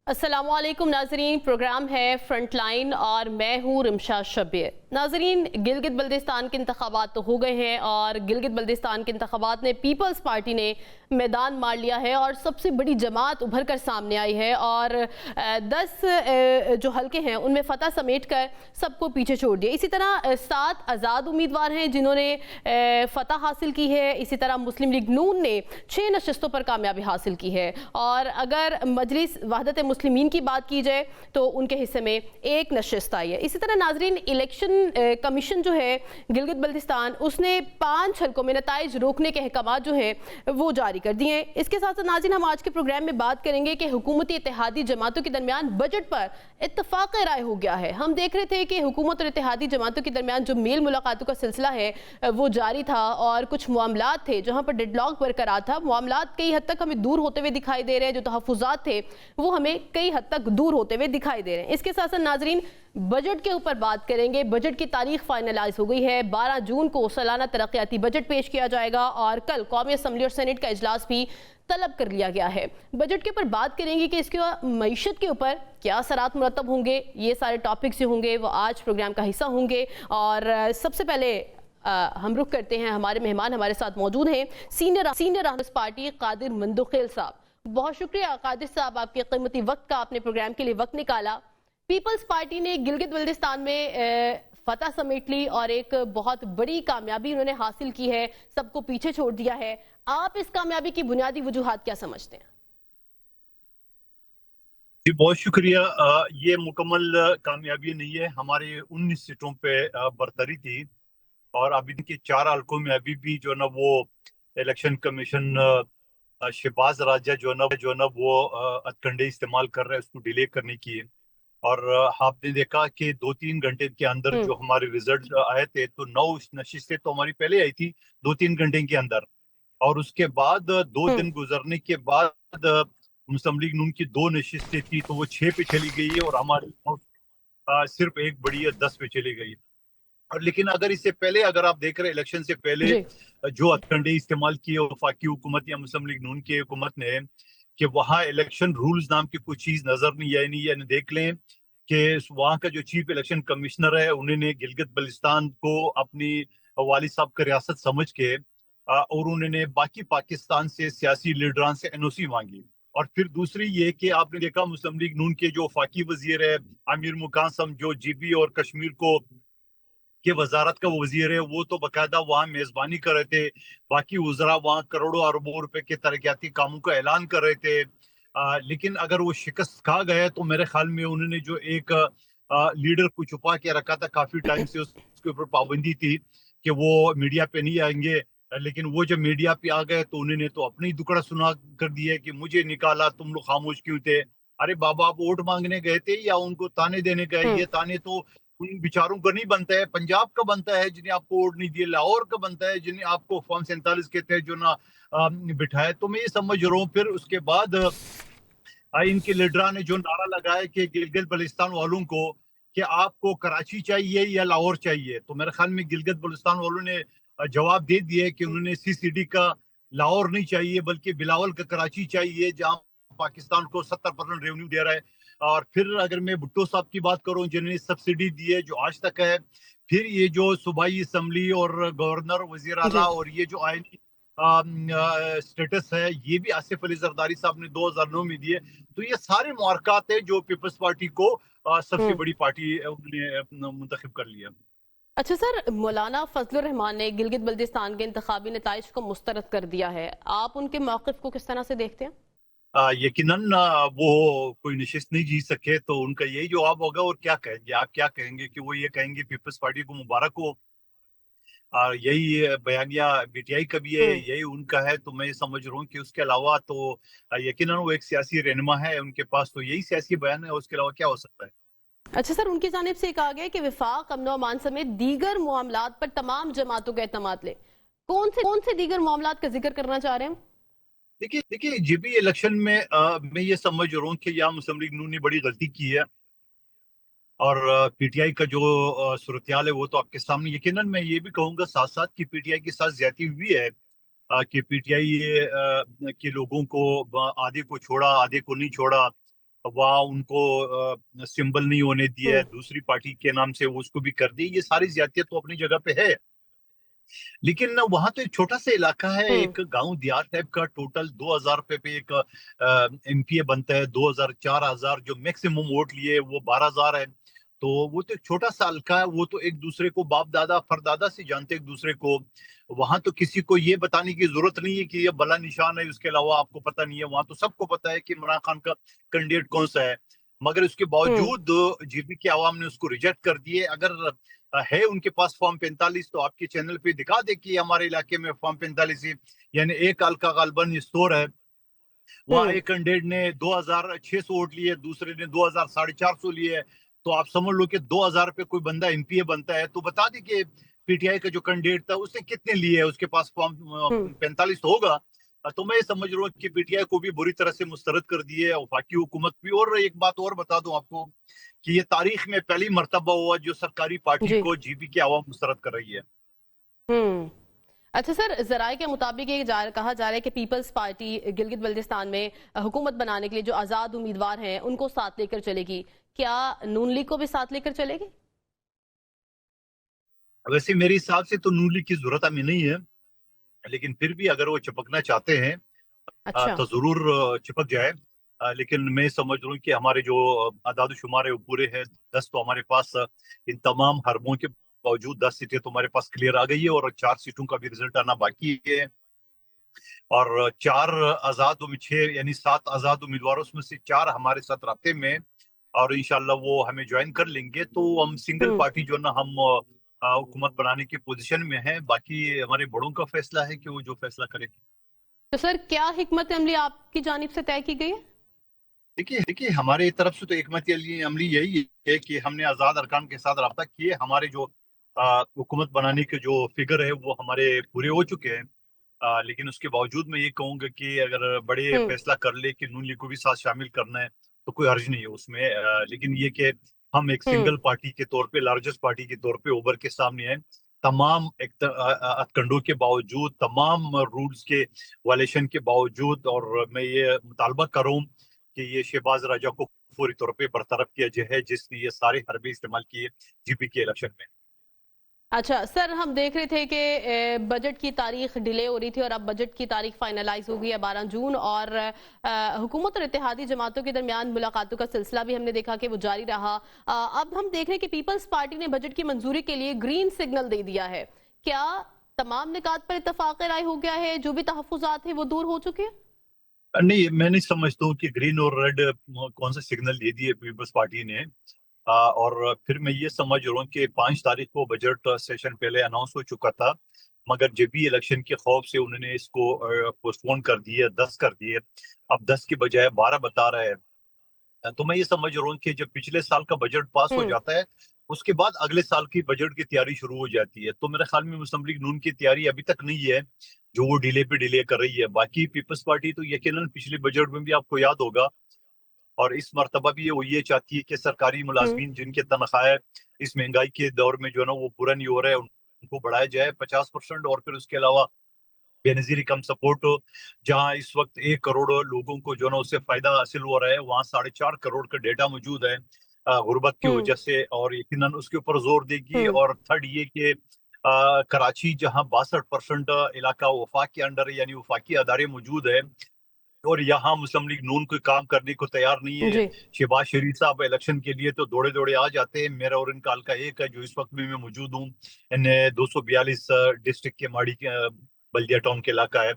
अस्सलामु अलैकुम नाजरीन, प्रोग्राम है फ्रंट लाइन और मैं हूँ रिमशा शब्बीर। नाजरीन, गिलगित बल्दिस्तान के इंतखाबात तो हो गए हैं और गिलगित बल्दिस्तान के इंतखाबात ने पीपल्स पार्टी ने मैदान मार लिया है और सबसे बड़ी जमात उभर कर सामने आई है और 10 जो हल्के हैं उनमें फतह समेट कर सबको पीछे छोड़ दिया। इसी तरह 7 आज़ाद उम्मीदवार हैं जिन्होंने फतह हासिल की है। इसी तरह मुस्लिम लीग नून ने 6 नशिस्तों पर कामयाबी हासिल की है और अगर मजलिस वहदत मुस्लिमीन की बात की जाए तो उनके हिस्से में 1 नशिस्त आई है। इसी तरह नाजरीन, इलेक्शन कमीशन जो है गिलगित बल्तिस्तान उसने 5 हल्कों में नताइज रोकने के अहकाम जो हैं वो जारी कर दिए हैं। इसके साथ साथ नाज़रीन, हम आज के प्रोग्राम में बात करेंगे कि हुकूमती इत्तेहादी जमातों के दरमियान बजट पर इत्तफाक राय हो गया है। हम देख रहे थे कि हुकूमत और इत्तेहादी जमातों के दरमियान जो मेल मुलाकातों का सिलसिला है वो जारी था और कुछ मामलात थे जहाँ पर डेडलॉक बरकरार था। मामलात कई हद तक हमें दूर होते हुए दिखाई दे रहे हैं, जो तहफ़्फ़ुज़ात थे वो हमें कई हद तक दूर होते हुए दिखाई दे रहे हैं। इसके साथ साथ नाजरीन, बजट के ऊपर बात करेंगे। बजट की तारीख फाइनलाइज हो गई है। 12 जून को सालाना तरक्याती बजट पेश किया जाएगा और कल कौमी असम्बली और सेनेट का इजलास भी तलब कर लिया गया है। बजट के ऊपर बात करेंगे कि इसके मईशत के ऊपर क्या असरात मुरतब होंगे। ये सारे टॉपिक्स जो होंगे वो आज प्रोग्राम का हिस्सा होंगे और सबसे पहले हम रुख करते हैं, हमारे मेहमान हमारे साथ मौजूद हैं सीनियर रहनुमा पार्टी कादिर मंदुखेल साहब। बहुत शुक्रिया कादिर साहब, आपके कीमती वक्त का आपने प्रोग्राम के लिए वक्त निकाला। पीपल्स पार्टी ने गिलगित बल्तिस्तान में फतह समेट ली और एक बहुत बड़ी कामयाबी उन्होंने हासिल की है, सबको पीछे छोड़ दिया है। आप इस कामयाबी की बुनियादी वजूहात क्या समझते हैं? जी बहुत शुक्रिया। ये मुकम्मल कामयाबी नहीं है। हमारे 19 सीटों पे बरतरी थी और अभी के 4 हल्कों में अभी भी जो है ना वो इलेक्शन कमीशन शहबाज राजा जो है ना वो हथकंडे इस्तेमाल कर रहे हैं उसको डिले करने की। और आपने देखा कि 2-3 घंटे के अंदर जो हमारे रिजल्ट आए थे तो 9 नशिस्तें तो हमारी पहले आई थी 2-3 घंटे के अंदर। और उसके बाद 2 दिन गुजरने के बाद मुस्लिम लीग नून की 2 नशिस्तें थी तो वो 6 पे चली गई है और हमारी सिर्फ एक बड़ी है 10 पे चली गई। और लेकिन अगर इससे पहले अगर आप देख रहे हैं इलेक्शन से पहले जो हथकंडे इस्तेमाल किए वफाकी हुकूमत या मुस्लिम लीग नून की हुकूमत ने कि वहाँ इलेक्शन रूल्स नाम की कोई चीज नजर नहीं आई। नहीं यानी देख लें कि वहाँ का जो चीफ इलेक्शन कमिश्नर है उन्होंने गिलगित बल्तिस्तान को अपनी वालिद साहब का रियासत समझ के और उन्होंने बाकी पाकिस्तान से सियासी लीडरान से एनओसी मांगी। और फिर दूसरी ये कि आपने देखा मुस्लिम लीग नून के जो वफाकी वजीर है आमिर मुकासम जो जीबी और कश्मीर को के वजारत का वजीर है वो तो बाकायदा वहाँ मेजबानी कर रहे थे। बाकी वजरा वहाँ करोड़ों अरबों रुपए के तरक्याती कामों का ऐलान कर रहे थे। लेकिन अगर वो शिकस्त खा गए तो मेरे ख्याल में उन्होंने जो एक लीडर को छुपा के रखा था काफी टाइम से उसके ऊपर पाबंदी थी कि वो मीडिया पे नहीं आएंगे। लेकिन वो जब मीडिया पे आ गए तो उन्होंने तो अपनी दुकड़ा सुना कर दिया कि मुझे निकाला, तुम लोग खामोश क्यों थे। अरे बाबा, आप वोट मांगने गए थे या उनको ताने देने गए? ये ताने तो उन बेचारों का नहीं बनता है, पंजाब का बनता है जिन्हें आपको वोट नहीं दिए, लाहौर का बनता है जिन्हें आपको फॉर्म 47 के तहत जो ना बिठाए। तो मैं ये समझ रहा हूँ फिर उसके बाद इनके लीडरा ने जो नारा लगाया कि गिलगित बल्तिस्तान वालों को कि आपको कराची चाहिए या लाहौर चाहिए, तो मेरे ख्याल में गिलगित बल्तिस्तान वालों ने जवाब दे दिया कि उन्होंने सीसीडी का लाहौर नहीं चाहिए बल्कि बिलावल का कराची चाहिए जहां पाकिस्तान को 70% रेवेन्यू दे रहा है। और फिर अगर मैं भुट्टो साहब की बात करूं जिन्होंने सब्सिडी दी है जो आज तक है, फिर ये जो सूबाई असम्बली और गवर्नर वजीर आला और ये जो आईनी स्टेटस है ये भी आसिफ अली जरदारी साहब ने 2009 में दिए। तो ये सारे मुआरकात है जो पीपल्स पार्टी को सबसे बड़ी पार्टी उन्होंने मुंतखब कर लिया। अच्छा सर, मौलाना फजलुर रहमान ने गिलगित बल्तिस्तान के इंतखाबी नताइज को मुस्तरद कर दिया है, आप उनके मौक़िफ़ को किस तरह से देखते हैं? यकीनन वो कोई नशिस्त नहीं जीत सके तो उनका यही जवाब होगा। और क्या कहेंगे, आप क्या कहेंगे कि वो ये कहेंगे पीपल्स पार्टी को मुबारक हो। यही बयानिया बीटीआई का भी है, यही उनका है। तो मैं समझ रहा हूँ कि उसके अलावा तो यकीनन वो एक सियासी रहनुमा है, उनके पास तो यही सियासी बयान है, उसके अलावा क्या हो सकता है। अच्छा सर, उनकी जानिब से कहा गया कि विफाक अमन अमान समेत दीगर मामलात पर तमाम जमातों का एतमाद ले। कौन से दीगर मामलात का जिक्र करना चाह रहे हैं? देखिए जीबी इलेक्शन में मैं ये समझ रहा हूँ कि यहाँ मुस्लिम लीग नून ने बड़ी गलती की है और पीटीआई का जो सूरत-ए-हाल है वो तो आपके सामने। यकीनन मैं ये भी कहूंगा साथ साथ कि पीटीआई के साथ ज्यादती हुई है कि पीटीआई के लोगों को आधे को छोड़ा आधे को नहीं छोड़ा। वहाँ उनको सिंबल नहीं होने दिया है, दूसरी पार्टी के नाम से वो उसको भी कर दी। ये सारी ज्यादतियां तो अपनी जगह पे है, लेकिन ना वहां तो एक छोटा सा इलाका है, हम्म एक गांव दियार टाइप का। टोटल 2000 रुपए पे एक एमपीए बनता है। 2000 4000 जो मैक्सिमम वोट लिए वो 12000 है। तो वो तो एक छोटा सा हल्का है, वो तो एक दूसरे को बाप दादा परदादा से जानते एक दूसरे को। वहां तो किसी को ये बताने की जरूरत नहीं है कि ये भला निशान है, उसके अलावा आपको पता नहीं है। वहां तो सबको पता है कि इमरान खान का कैंडिडेट कौन सा है। मगर उसके हम्म बावजूद जीपी की आवाम ने उसको रिजेक्ट कर दिए। अगर है उनके पास फॉर्म 45 तो आपके चैनल पे दिखा दे कि हमारे इलाके में फॉर्म 45 है। यानी एक हल्का गालबन स्टोर है, वहाँ हम्म एक कैंडिडेट ने 2600 वोट लिए, दूसरे ने 2450 लिए। तो आप समझ लो कि 2000 पे कोई बंदा एमपीए बनता है, तो बता दी कि पीटीआई का जो कैंडिडेट था उसने कितने लिए, उसके पास फॉर्म हम्म 45 तो होगा। तो मैं ये समझ रहा हूँ कि पीटीआई को भी बुरी तरह से मुस्तरद कर दिए, और बाकी हुकूमत भी। और एक बात और बता दूं आपको कि ये तारीख में पहली मर्तबा हुआ जो सरकारी पार्टी जी को जीपी की आवाम मुस्तरद कर रही है। हम्म अच्छा सर, जराये के मुताबिक कहा जा रहा है कि पीपल्स पार्टी गिलगित बल्तिस्तान में हुकूमत बनाने के लिए जो आजाद उम्मीदवार हैं उनको साथ लेकर चलेगी। क्या नून लीग को भी साथ लेकर चलेगी? वैसे मेरे हिसाब से तो नून लीग की जरूरत हमें नहीं है, लेकिन फिर भी अगर वो चिपकना चाहते हैं अच्छा। तो जरूर चिपक जाए। लेकिन मैं समझ रहा हूँ कि हमारे जो आदाद शुमार है वो पूरे हैं। 10 तो हमारे पास इन तमाम हरबों के बावजूद 10 सीटें तो हमारे पास क्लियर आ गई है, और 4 सीटों का भी रिजल्ट आना बाकी है। और 4 आजाद 6 यानी 7 आजाद उम्मीदवारों में से 4 हमारे साथ रास्ते में हैं। और इंशाल्लाह वो हमें ज्वाइन कर लेंगे, तो हम सिंगल हम्म पार्टी जो है ना, हम हुकूमत बनाने की पोजीशन में है। बाकी हमारे बड़ों का फैसला है कि वो जो फैसला करे। तो सर, क्या हिकमत अमली आपकी जानिब से तय की गई है? देखिए देखिए, हमारे तरफ से तो एकमत अमली यही है कि हमने आजाद अरकान के साथ रब्ता किए। हमारे जो हुकूमत बनाने के जो फिगर है वो हमारे पूरे हो चुके हैं। लेकिन उसके बावजूद मैं ये कहूंगा कि अगर बड़े हम्म फैसला कर ले कि नून लीग को भी साथ शामिल करना है तो कोई हर्ज नहीं है उसमें। लेकिन ये कि हम एक हम्म सिंगल पार्टी के तौर पे, लार्जेस्ट पार्टी के तौर पे उभर के सामने आए। तमाम एक हथकंडों के बावजूद, तमाम रूल्स के वायलेशन के बावजूद। और मैं ये मुतालबा करूँ कि ये शहबाज राजा को फौरी तौर पे बरतरफ किया जाए, जिसने ये सारे हरबे इस्तेमाल किए जीपी के इलेक्शन में। अच्छा सर, हम देख रहे थे कि बजट की तारीख डिले हो रही थी और अब बजट की तारीख फाइनलाइज हो गई है 12 जून। और हुकूमत और इत्तेहादी जमातों के दरमियान मुलाकातों का सिलसिला भी हमने देखा कि वो जारी रहा। अब हम देख रहे हैं कि पीपल्स पार्टी ने बजट की मंजूरी के लिए ग्रीन सिग्नल दे दिया है। क्या तमाम निकात पर इत्तफाक राय हो गया है? जो भी तहफुजात है वो दूर हो चुके हैं? नहीं, मैं नहीं समझता हूँ कि ग्रीन और रेड कौन सा सिग्नल दे दिए पीपल्स पार्टी ने। और फिर मैं ये समझ रहा हूँ कि 5 तारीख को बजट सेशन पहले अनाउंस हो चुका था, मगर जब भी इलेक्शन के खौफ से उन्होंने इसको पोस्टपोन कर दिए, 10 कर दिए। अब 10 के बजाय 12 बता रहे हैं। तो मैं ये समझ रहा हूँ कि जब पिछले साल का बजट पास हो हम्म जाता है, उसके बाद अगले साल की बजट की तैयारी शुरू हो जाती है। तो मेरे ख्याल में मुस्लिम लीग नून की तैयारी अभी तक नहीं है, जो वो डिले पे डिले कर रही है। बाकी पीपल्स पार्टी तो यकीनन पिछले बजट में भी आपको याद होगा, और इस मर्तबा भी वो ये चाहती है कि सरकारी हम्म मुलाजमीन जिनके तनख्वाह इस महंगाई के दौर में जो है ना वो पूरा नहीं हो रहा है, उनको बढ़ाया जाए 50%। और फिर उसके अलावा बेनजीर कम सपोर्ट, जहां इस वक्त 1 करोड़ लोगों को जो है ना उससे फायदा हासिल हो रहा है, वहां 4.5 करोड़ का डेटा मौजूद है गुर्बत की हम्म वजह से। और यकीनन उसके ऊपर जोर देगी। हम्म और थर्ड ये कि कराची जहां 62% इलाका वफाक के अंडर है, यानी वफाकी अदारे मौजूद है, और यहाँ मुस्लिम लीग नून कोई काम करने को तैयार नहीं है। जी शहबाज शरीफ साहब इलेक्शन के लिए तो दौड़े दौड़े आ जाते हैं। मेरा और इनका हल्का एक है जो इस वक्त भी मैं मौजूद हूँ। इन 242 डिस्ट्रिक्ट के माड़ी बल्दिया टाउन के इलाका है।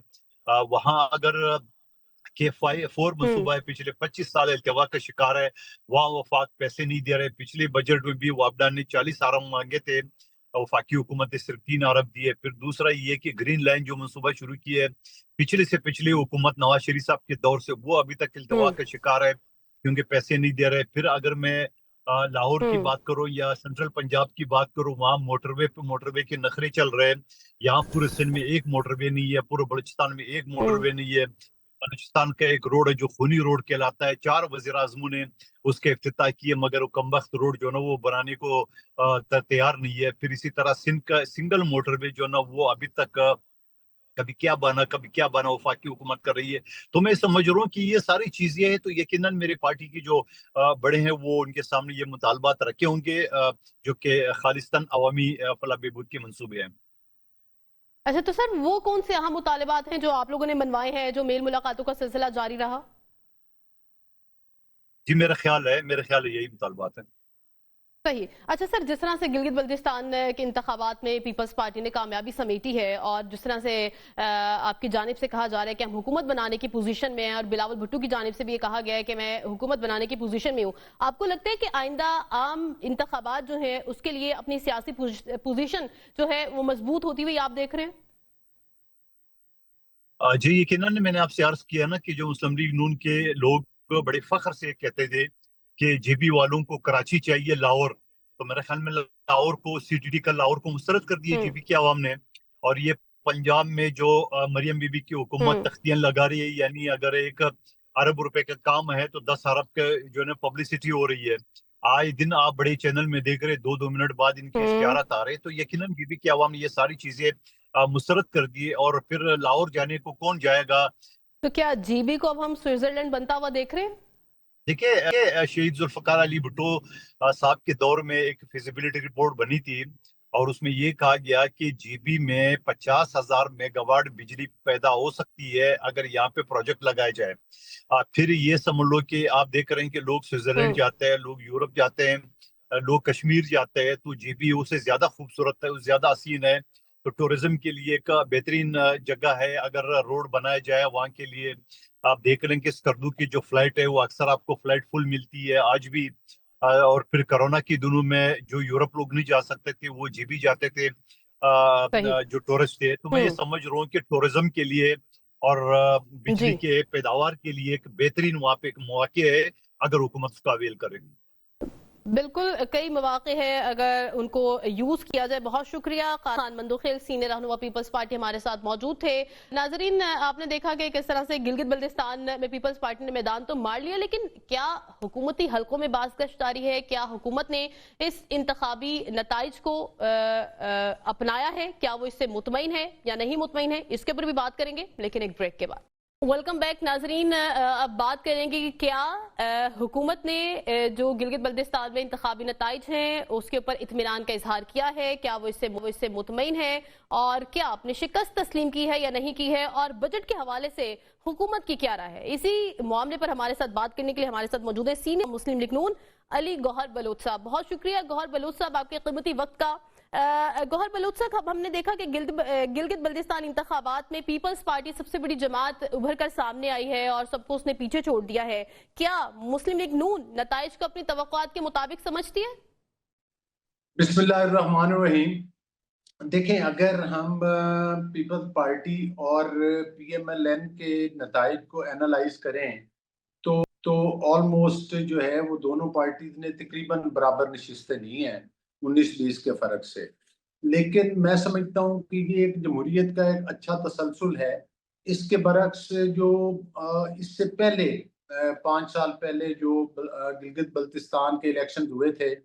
वहाँ अगर के 4 हम्म मनसूबा है, पिछले 25 साल अल्तवा का शिकार है। वहाँ वफाक पैसे नहीं दे रहे। पिछले बजट में भी वापडा ने 40 अरब मांगे थे, वफाकी हुकूमत ने सिर्फ 3 अरब दिए। फिर दूसरा ये कि ग्रीन लाइन जो मनसूबा शुरू की है पिछले से पिछली हुकूमत नवाज शरीफ साहब के दौर से, वो अभी तक अल्तवा हम्म का शिकार है, क्योंकि पैसे नहीं दे रहे। फिर अगर मैं लाहौर की हम्म बात करूं या सेंट्रल पंजाब की बात करूं, वहाँ मोटरवे पे मोटरवे के नखरे चल रहे हैं। यहाँ पूरे सिंध में एक मोटरवे नहीं है, पूरे बलूचिस्तान में एक हम्म मोटरवे नहीं है। बलूचिस्तान का एक रोड है जो खूनी रोड कहलाता है, 4 वजीर आजमों ने उसके इफ्तिताह किए, मगर वो कमबख्त रोड जो है ना वो बनाने को तैयार नहीं है। फिर इसी तरह सिंध का सिंगल मोटरवे जो है ना वो अभी तक कभी क्या बना, वफाकी हुकूमत कर रही है। तो मैं समझ रहा हूँ कि ये सारी चीजें हैं, तो यकीनन मेरे पार्टी की जो बड़े हैं वो उनके सामने ये मुतालबात रखे होंगे, जो कि खालिस्तान अवामी फलाह बहबूद के मंसूबे हैं। अच्छा, तो सर वो कौन से अहम मुतालिबात हैं जो आप लोगों ने मनवाए हैं, जो मेल मुलाकातों का सिलसिला जारी रहा? जी, मेरा ख्याल है यही मुतालबात है। सही। अच्छा सर, जिस तरह से गिलगित बल्तिस्तान के इंतखाबात में पीपल्स पार्टी ने कामयाबी समेटी है और जिस तरह से आपकी जानिब से कहा जा रहा है कि हम हुकूमत बनाने की पोजीशन में हैं, और बिलावल भुट्टो की जानिब से भी ये कहा गया है कि मैं हुकूमत बनाने की पोजीशन में हूँ, आपको लगता है कि आइंदा आम इंतखाबात जो है उसके लिए अपनी सियासी पोजीशन जो है वो मजबूत होती हुई आप देख रहे हैं? जी, यकीनन मैंने आपसे अर्ज किया ना कि जो मुस्लिम लीग नून के लोग बड़े फख्र से कहते थे कि जेबी वालों को कराची चाहिए लाहौर, तो मेरे ख्याल में लाहौर को, सीटीडी का लाहौर को मुस्तरद कर दिए हम्म। जेबी की आवाम ने। और ये पंजाब में जो मरियम बीबी की हुकूमत हम्म। तख्तियां लगा रही है, यानी अगर 1 अरब रुपए का काम है तो 10 अरब के जो है ना पब्लिसिटी हो रही है। आए दिन आप बड़े चैनल में देख रहे, 2-2 मिनट बाद इनके हम्म। इश्तिहारात आ रहे, तो यकीनन बीबी की आवाम ने ये सारी चीजें मुस्तरद कर दिए। और फिर लाहौर जाने को कौन जाएगा? तो क्या जीबी को अब हम स्विट्जरलैंड बनता हुआ देख रहे हैं? देखिए, शहीद जुल्फकार अली भुट्टो साहब के दौर में एक फिजिबिलिटी रिपोर्ट बनी थी, और उसमें ये कहा गया कि जीबी में 50,000 मेगावाट बिजली पैदा हो सकती है अगर यहाँ पे प्रोजेक्ट लगाया जाए। फिर ये समझ लो कि आप देख रहे हैं कि लोग स्विट्जरलैंड हम्म। जाते हैं, लोग यूरोप जाते हैं, लोग कश्मीर जाते हैं, तो जीबी उससे ज्यादा खूबसूरत है, ज्यादा हसीन है। तो टूरिज्म के लिए एक बेहतरीन जगह है अगर रोड बनाया जाए वहाँ के लिए। आप देख रहे हैं कि स्कर्दू की जो फ्लाइट है वो अक्सर आपको फ्लाइट फुल मिलती है आज भी। और फिर कोरोना के दिनों में जो यूरोप लोग नहीं जा सकते थे वो जीबी जाते थे, सही। जो टूरिस्ट थे। तो मैं ये हम्म। समझ रहा हूँ कि टूरिज्म के लिए और जी। बिजली के पैदावार के लिए एक बेहतरीन वहाँ पे एक मौके है अगर हुकूमत उसका अवेल करे। बिल्कुल, कई मौके हैं अगर उनको यूज किया जाए। बहुत शुक्रिया। खान मंदोखेल, सीनियर रहनुमा पीपल्स पार्टी, हमारे साथ मौजूद थे। नाजरीन, आपने देखा कि किस तरह से गिलगित बल्तिस्तान में पीपल्स पार्टी ने मैदान तो मार लिया, लेकिन क्या हुकूमती हलकों में बाज़गश्त जारी है? क्या हुकूमत ने इस इंतखाबी नताइज को अपनाया है? क्या वो इससे मुतमईन है या नहीं मुतमईन है? इसके ऊपर भी बात करेंगे, लेकिन एक ब्रेक के बाद। वेलकम बैक नाजरीन। अब बात करेंगे कि क्या हुकूमत ने जो गिलगित बल्तिस्तान में इंतखाबी नताइज हैं उसके ऊपर इत्मीनान का इजहार किया है, क्या वो इससे मुतमईन है, और क्या अपनी शिकस्त तस्लीम की है या नहीं की है, और बजट के हवाले से हुकूमत की क्या राय है। इसी मामले पर हमारे साथ बात करने के लिए हमारे साथ मौजूद है सीनियर मुस्लिम लीग नून अली गौहर बलोच साहब। बहुत शुक्रिया गौहर बलोच साहब आपके कीमती वक्त का। गौहर बलूच साहब, अब हमने देखा कि गिलगित बल्तिस्तान इंतखाबात में पीपल्स पार्टी सबसे बड़ी जमात उभर कर सामने आई है और सबको उसने पीछे छोड़ दिया है। क्या मुस्लिम लीग नून नताइज को अपनी तवक्कुआत के मुताबिक समझती है? बिस्मिल्लाहिर्रहमानिर्रहीम। देखें, अगर हम पीपल्स पार्टी और पीएमएलएन के नताइज को एनालाइज करें तो ऑलमोस्ट जो है वो दोनों पार्टीज ने तकरीबन बराबर नशिस्तें ली हैं, 19-20 के फर्क से। लेकिन मैं समझता हूँ कि ये एक जमहूरियत का एक अच्छा तसलसल है। इसके बरक्स जो इससे पहले 5 साल पहले जो गिलगित बल्तिस्तान के इलेक्शन हुए थे,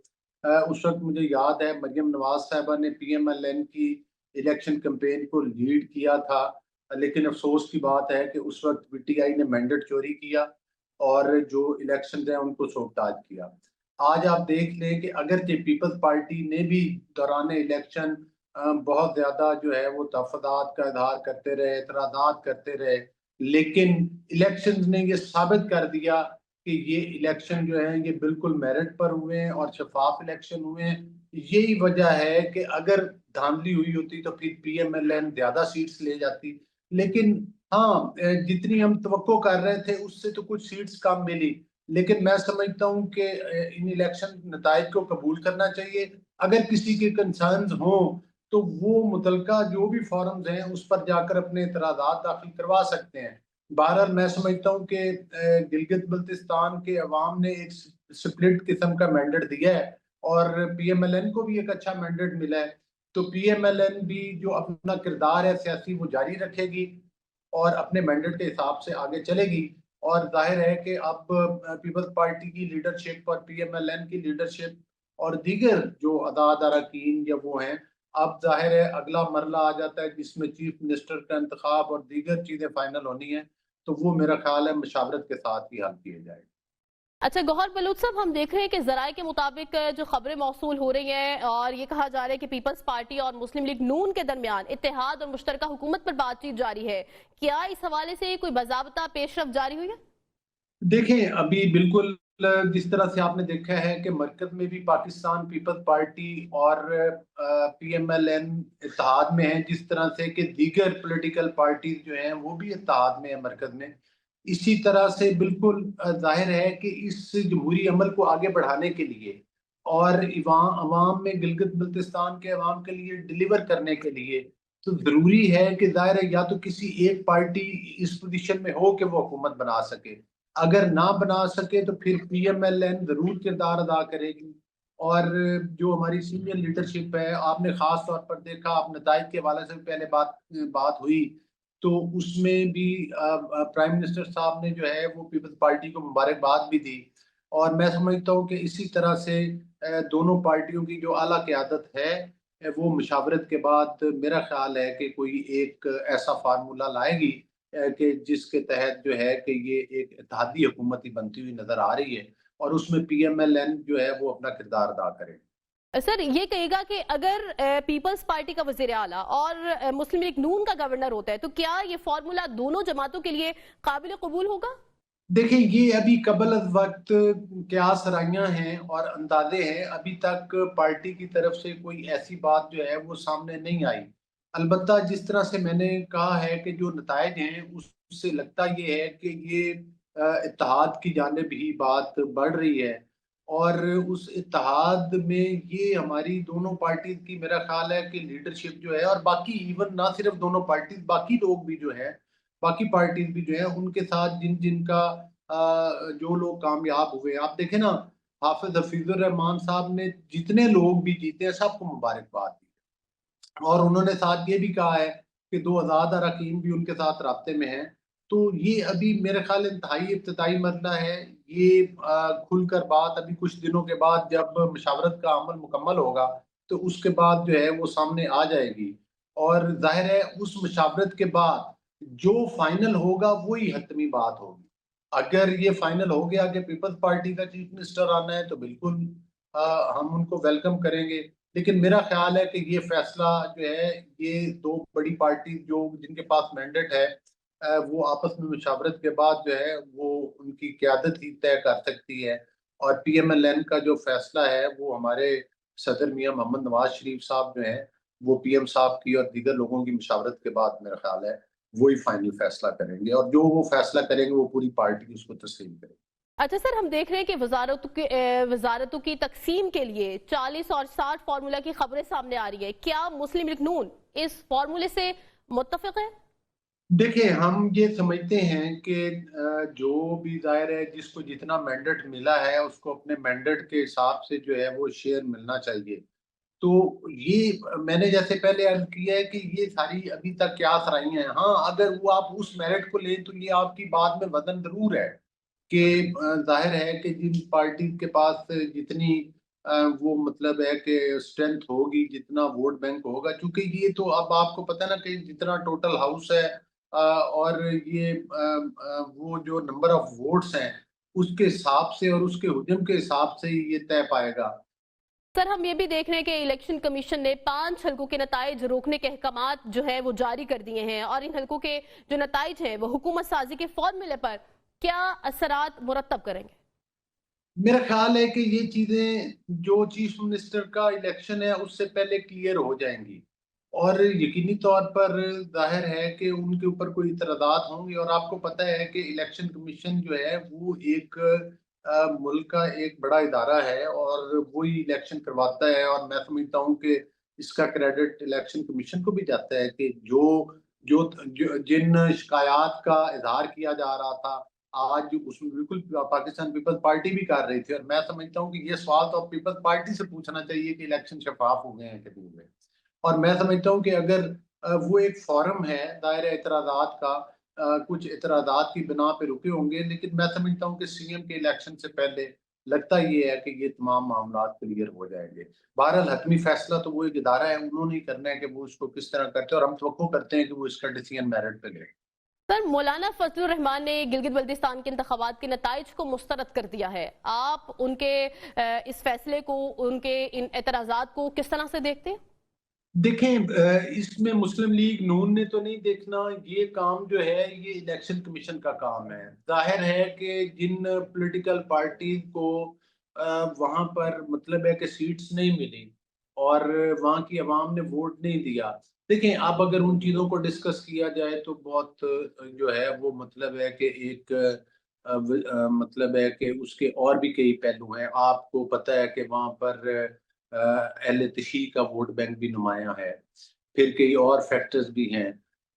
उस वक्त मुझे याद है मरियम नवाज साहिबा ने पीएमएलएन की इलेक्शन कैंपेन को लीड किया था। लेकिन अफसोस की बात है कि उस वक्त पीटीआई ने मैंडेट चोरी किया और जो इलेक्शन है उनको सोगताज किया। आज आप देख लें कि अगर पीपल्स पार्टी ने भी दौरान इलेक्शन बहुत ज्यादा जो है वो तफदात का इजहार करते रहे, एतराजात करते रहे, लेकिन इलेक्शन ने ये साबित कर दिया कि ये इलेक्शन जो है ये बिल्कुल मेरिट पर हुए हैं और शफाफ इलेक्शन हुए हैं। यही वजह है कि अगर धांधली हुई होती तो फिर पीएमएलएन ज्यादा सीट्स ले जाती। लेकिन हाँ, जितनी हम तवक्को कर रहे थे उससे तो कुछ सीट्स कम मिली। लेकिन मैं समझता हूँ कि इन इलेक्शन नताइज को कबूल करना चाहिए। अगर किसी के कंसर्न्स हों तो वो मुतलका जो भी फॉरम्स हैं उस पर जाकर अपने एतराज़ात दाखिल करवा सकते हैं। बहरहाल मैं समझता हूँ कि गिलगित बल्तिस्तान के अवाम ने एक स्प्लिट किस्म का मैंडेट दिया है और पीएमएलएन को भी एक अच्छा मैंडेट मिला है। तो पीएमएलएन भी जो अपना किरदार है सियासी वो जारी रखेगी और अपने मैंडेट के हिसाब से आगे चलेगी। और जाहिर है कि अब पीपल्स पार्टी की लीडरशिप और पीएमएलएन की लीडरशिप और दीगर जो अदाद अरकान या वो हैं, اب ظاہر ہے اگلا مرحلہ آ جاتا ہے جس میں چیف منسٹر کا انتخاب اور دیگر چیزیں فائنل ہونی ہیں، تو وہ میرا خیال ہے مشاورت کے ساتھ ہی حل کیے جائے گا۔ اچھا گوہر بلوچ صاحب، ہم دیکھ رہے ہیں کہ ذرائع کے مطابق جو خبریں موصول ہو رہی ہیں اور یہ کہا جا رہا ہے کہ پیپلز پارٹی اور مسلم لیگ نون کے درمیان اتحاد اور مشترکہ حکومت پر بات چیت جاری ہے، کیا اس حوالے سے کوئی باضابطہ پیش رفت جاری ہوئی ہے؟ دیکھیں ابھی بالکل جس طرح سے آپ نے دیکھا ہے کہ مرکز میں بھی پاکستان پیپلز پارٹی اور پی ایم ایل این اتحاد میں ہیں، جس طرح سے کہ دیگر پولیٹیکل پارٹیز جو ہیں وہ بھی اتحاد میں ہیں مرکز میں، اسی طرح سے بالکل ظاہر ہے کہ اس جمہوری عمل کو آگے بڑھانے کے لیے اور عوام میں گلگت بلتستان کے عوام کے لیے ڈیلیور کرنے کے لیے تو ضروری ہے کہ ظاہر ہے یا تو کسی ایک پارٹی اس پوزیشن میں ہو کہ وہ حکومت بنا سکے، اگر نہ بنا سکے تو پھر پی ایم ایل این ضرور کردار ادا کرے گی، اور جو ہماری سینئر لیڈرشپ ہے، آپ نے خاص طور پر دیکھا، آپ نتائج کے حوالے سے پہلے بات ہوئی تو اس میں بھی پرائم منسٹر صاحب نے جو ہے وہ پیپلز پارٹی کو مبارکباد بھی دی، اور میں سمجھتا ہوں کہ اسی طرح سے دونوں پارٹیوں کی جو اعلیٰ قیادت ہے وہ مشاورت کے بعد میرا خیال ہے کہ کوئی ایک ایسا فارمولہ لائے گی کہ جس کے تحت جو ہے کہ یہ ایک اتحادی حکومت ہی بنتی ہوئی نظر آ رہی ہے، اور اس میں پی ایم ایل این جو ہے وہ اپنا کردار ادا کرے۔ سر یہ کہے گا کہ اگر پیپلز پارٹی کا وزیر اعلیٰ اور مسلم لیگ نون کا گورنر ہوتا ہے تو کیا یہ فارمولا دونوں جماعتوں کے لیے قابل قبول ہوگا؟ دیکھیں یہ ابھی قبل از وقت قیاس رائیاں ہیں اور اندازے ہیں، ابھی تک پارٹی کی طرف سے کوئی ایسی بات جو ہے وہ سامنے نہیں آئی، البتہ جس طرح سے میں نے کہا ہے کہ جو نتائج ہیں اس سے لگتا یہ ہے کہ یہ اتحاد کی جانب ہی بات بڑھ رہی ہے، اور اس اتحاد میں یہ ہماری دونوں پارٹیز کی میرا خیال ہے کہ لیڈرشپ جو ہے، اور باقی ایون نہ صرف دونوں پارٹیز، باقی لوگ بھی جو ہے، باقی پارٹیز بھی جو ہیں ان کے ساتھ جن کا جو لوگ کامیاب ہوئے، آپ دیکھیں نا حافظ حفیظ الرحمان صاحب نے جتنے لوگ بھی جیتے ہیں سب کو مبارکباد دی، اور انہوں نے ساتھ یہ بھی کہا ہے کہ 2 آزاد اراکین بھی ان کے ساتھ رابطے میں ہیں، تو یہ ابھی میرے خیال انتہائی ابتدائی مرحلہ ہے، یہ کھل کر بات ابھی کچھ دنوں کے بعد جب مشاورت کا عمل مکمل ہوگا تو اس کے بعد جو ہے وہ سامنے آ جائے گی، اور ظاہر ہے اس مشاورت کے بعد جو فائنل ہوگا وہی حتمی بات ہوگی۔ اگر یہ فائنل ہو گیا کہ پیپلز پارٹی کا چیف منسٹر آنا ہے تو بالکل ہم ان کو ویلکم کریں گے، لیکن میرا خیال ہے کہ یہ فیصلہ جو ہے یہ دو بڑی پارٹی جو جن کے پاس مینڈیٹ ہے وہ آپس میں مشاورت کے بعد جو ہے وہ ان کی قیادت ہی طے کر سکتی ہے، اور پی ایم ایل این کا جو فیصلہ ہے وہ ہمارے صدر میاں محمد نواز شریف صاحب جو ہیں وہ پی ایم صاحب کی اور دیگر لوگوں کی مشاورت کے بعد میرا خیال ہے وہی فائنل فیصلہ کریں گے، اور جو وہ فیصلہ کریں گے وہ پوری پارٹی اس کو تسلیم کرے گی۔ اچھا سر، ہم دیکھ رہے ہیں کہ وزارتوں کی تقسیم کے لیے 40 اور 60 فارمولہ کی خبریں سامنے آ رہی ہے، کیا مسلم لیگ نون اس فارمولے سے متفق ہے؟ دیکھیں ہم یہ سمجھتے ہیں کہ جو بھی ظاہر ہے جس کو جتنا مینڈیٹ ملا ہے اس کو اپنے مینڈیٹ کے حساب سے جو ہے وہ شیئر ملنا چاہیے، تو یہ میں نے جیسے پہلے عرض کیا ہے کہ یہ ساری ابھی تک قیاس رائیں ہیں، ہاں اگر وہ آپ اس میرٹ کو لیں تو یہ آپ کی بات میں وزن ضرور ہے کہ ظاہر ہے کہ جن پارٹی کے پاس جتنی وہ مطلب ہے کہ اسٹرینتھ ہوگی، جتنا ووٹ بینک ہوگا، چونکہ یہ تو اب آپ کو پتہ نا کہ جتنا ٹوٹل ہاؤس ہے اور یہ وہ جو نمبر آف ووٹس ہیں اس کے حساب سے اور اس کے حجم کے حساب سے یہ طے پائے گا۔ سر ہم یہ بھی دیکھ رہے ہیں کہ الیکشن کمیشن نے 5 حلقوں کے نتائج روکنے کے احکامات جو ہے وہ جاری کر دیے ہیں، اور ان حلقوں کے جو نتائج ہیں وہ حکومت سازی کے فارمولے پر کیا اثرات مرتب کریں گے؟ میرا خیال ہے کہ یہ چیزیں جو چیف منسٹر کا الیکشن ہے اس سے پہلے کلیئر ہو جائیں گی، اور یقینی طور پر ظاہر ہے کہ ان کے اوپر کوئی اعتراضات ہوں گے، اور آپ کو پتہ ہے کہ الیکشن کمیشن جو ہے وہ ایک ملک کا ایک بڑا ادارہ ہے اور وہی الیکشن کرواتا ہے، اور میں سمجھتا ہوں کہ اس کا کریڈٹ الیکشن کمیشن کو بھی جاتا ہے کہ جن شکایات کا اظہار کیا جا رہا تھا آج اس میں بالکل پاکستان پیپلز پارٹی بھی کر رہی تھی، اور میں سمجھتا ہوں کہ یہ سوال تو پیپلز پارٹی سے پوچھنا چاہیے کہ الیکشن شفاف ہو گئے ہیں کہ نہیں ہوئے، اور میں سمجھتا ہوں کہ اگر وہ ایک فورم ہے دائرہ اعتراضات کا، کچھ اعتراضات کی بنا پہ رکے ہوں گے، لیکن میں سمجھتا ہوں کہ سی ایم کے الیکشن سے پہلے लगता ये है कि ये तमाम मामलात क्लियर हो जाएंगे। बहरहाल हतमी फैसला तो वो एक इदारा है, उन्होंने ही करना है कि वो उसको किस तरह करते हैं, और हम तवक्को करते हैं कि वो इसका डिसीजन मेरिट पे ले। सर, मौलाना फजलुर रहमान ने गिलगित बल्तिस्तान के इंतखाबात के नताइज को मुस्तरद कर दिया है। आप उनके इस फैसले को, उनके इन एतराज़ात को किस तरह से देखते हैं? देखें, इसमें मुस्लिम लीग नून ने तो नहीं देखना, ये काम जो है ये इलेक्शन कमीशन का काम है। जाहिर है कि जिन पॉलिटिकल पार्टी को वहां पर मतलब है कि सीट्स नहीं मिली और वहां की आवाम ने वोट नहीं दिया, देखें अब अगर उन चीज़ों को डिस्कस किया जाए तो बहुत जो है वो मतलब है कि एक मतलब है कि उसके और भी कई पहलू हैं। आपको पता है कि वहां पर अहले तशी का वोट बैंक भी नुमाया है, फिर कई और फैक्टर्स भी हैं।